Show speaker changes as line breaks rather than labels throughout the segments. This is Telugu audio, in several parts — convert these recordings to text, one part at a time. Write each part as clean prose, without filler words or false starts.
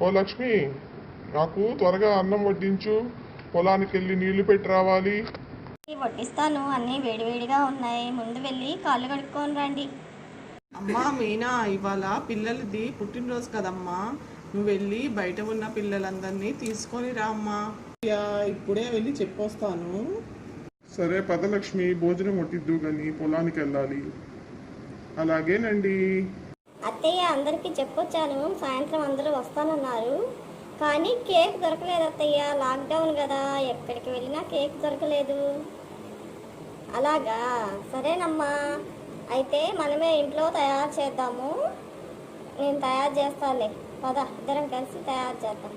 ఓ లక్ష్మి, నాకు త్వరగా అన్నం వడ్డించు. పొలానికి వెళ్ళి నీళ్లు పెట్టి రావాలి.
వడ్డిస్తాను, అన్నీ వేడివేడిగా ఉన్నాయి. ముందు వెళ్ళి కాళ్ళు కడుక్కొని రండి.
అమ్మా మీనా, ఇవాళ పిల్లలది పుట్టినరోజు కదమ్మా, నువ్వు వెళ్ళి బయట ఉన్న పిల్లలందరినీ తీసుకొని రా అమ్మా. ఇప్పుడే వెళ్ళి చెప్పొస్తాను.
సరే పద లక్ష్మి, భోజనం వడ్డిద్దు గాని పొలానికి వెళ్ళాలి. అలాగేనండి.
అత్తయ్య, అందరికీ చెప్పొచ్చాను, సాయంత్రం అందరూ వస్తానన్నారు. కానీ కేక్ దొరకలేదు అత్తయ్య, లాక్డౌన్ కదా, ఎక్కడికి వెళ్ళినా కేక్ దొరకలేదు. అలాగా, సరేనమ్మా, అయితే మనమే ఇంట్లో తయారు చేద్దాము. నేను తయారు చేస్తానులే, పద ఇద్దరం కలిసి తయారు చేద్దాం.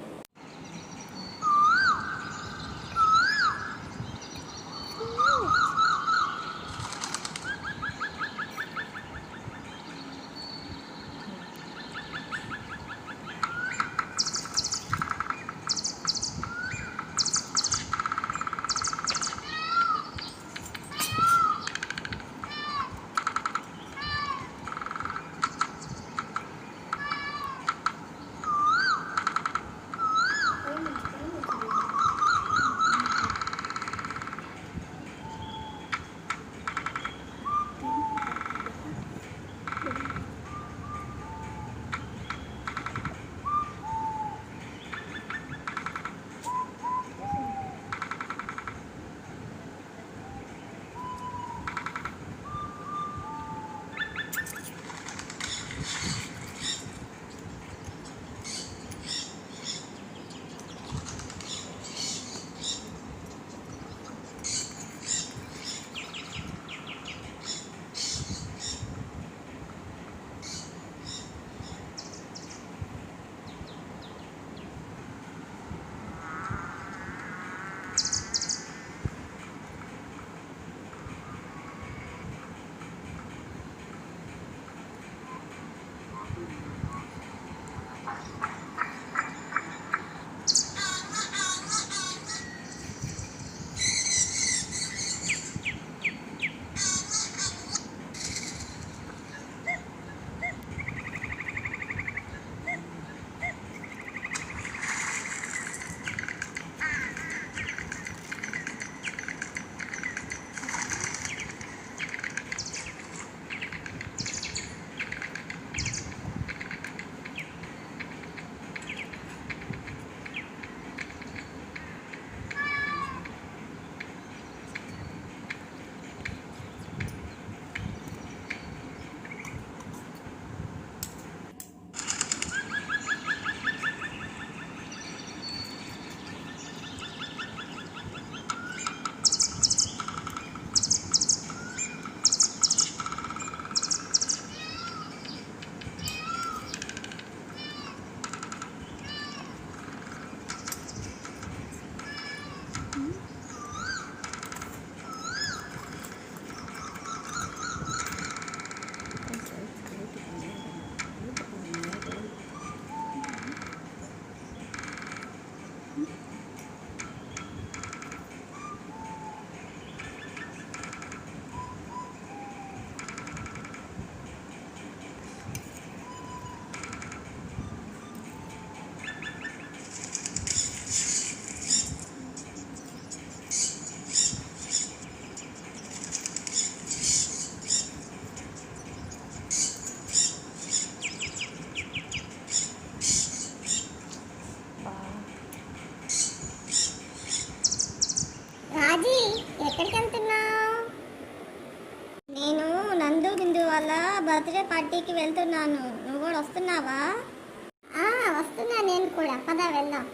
ఎక్కడికి వెళ్తున్నావు? నేను నందు బిందు వాళ్ళ బర్త్డే పార్టీకి వెళ్తున్నాను. నువ్వు కూడా వస్తున్నావా? వస్తున్నా నేను కూడా, పద వెళ్దాం.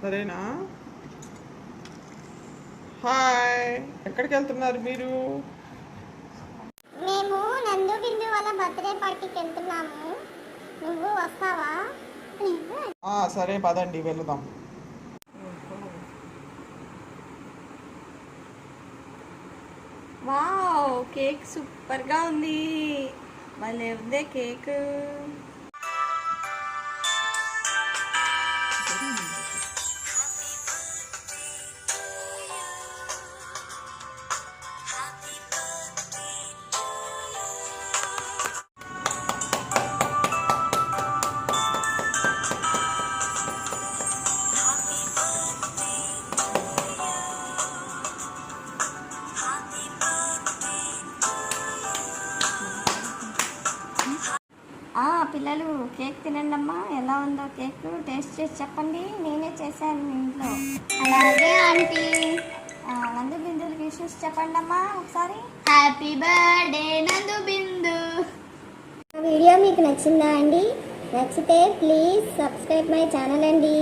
సరేనా? హాయ్, ఎక్కడికి వెళ్తున్నారు మీరు?
మేము నందు బిందు వాళ్ళ బర్త్డే పార్టీకి వెళ్తున్నాము. నువ్వు వస్తావా?
సరే పదండి వెళ్దాం.
వావ్, కేక్ సూపర్గా ఉంది. భలే ఉందే కేక్.
పిల్లలు కేక్ తినండి అమ్మా. ఎలా ఉందో కేక్ టేస్ట్ చేసి చెప్పండి. నేనే చేశాను మీ ఇంట్లో. అలాగే ఆంటీ. నందు బిందులు విషెస్ చెప్పండి అమ్మా ఒకసారి. హ్యాపీ బర్త్డే నందు బిందు. వీడియో మీకు నచ్చిందా అండి? నచ్చితే ప్లీజ్ సబ్స్క్రైబ్ మై ఛానల్ అండి.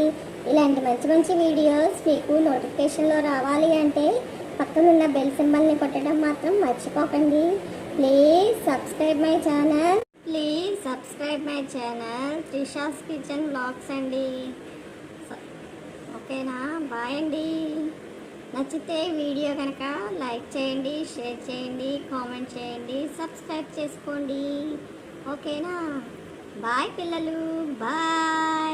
ఇలాంటి మంచి మంచి వీడియోస్ మీకు నోటిఫికేషన్లో రావాలి అంటే పక్కనున్న బెల్ సింబల్ని కొట్టడం మాత్రం మర్చిపోకండి. Please subscribe my channel. Please subscribe my channel Trisha's kitchen vlogs అండి. ఓకేనా? బాయ్ అండి. నచ్చితే వీడియో కనుక లైక్ చేయండి, షేర్ చేయండి, కామెంట్ చేయండి, సబ్స్క్రైబ్ చేసుకోండి. ఓకేనా? బాయ్ పిల్లలు, బాయ్.